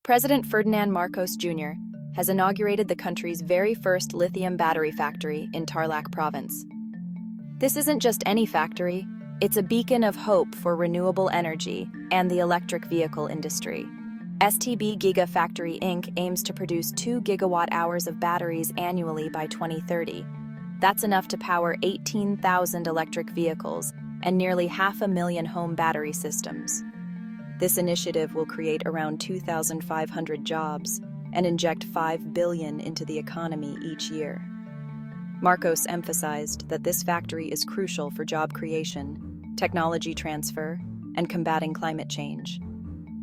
President Ferdinand Marcos Jr. has inaugurated the country's very first lithium battery factory in Tarlac province. This isn't just any factory, it's a beacon of hope for renewable energy and the electric vehicle industry. StB Giga Factory Inc. aims to produce 2 gigawatt-hours of batteries annually by 2030. That's enough to power 18,000 electric vehicles and nearly 500,000 home battery systems. This initiative will create around 2,500 jobs and inject $5 billion into the economy each year. Marcos emphasized that this factory is crucial for job creation, technology transfer, and combating climate change.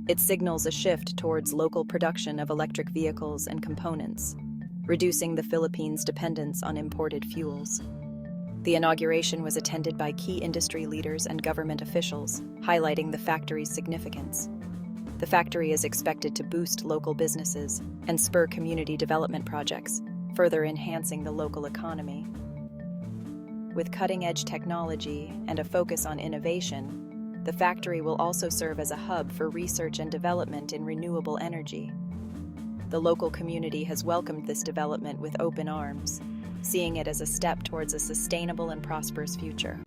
It signals a shift towards local production of electric vehicles and components, reducing the Philippines' dependence on imported fuels. The inauguration was attended by key industry leaders and government officials, highlighting the factory's significance. The factory is expected to boost local businesses and spur community development projects, further enhancing the local economy. With cutting-edge technology and a focus on innovation, the factory will also serve as a hub for research and development in renewable energy. The local community has welcomed this development with open arms, seeing it as a step towards a sustainable and prosperous future.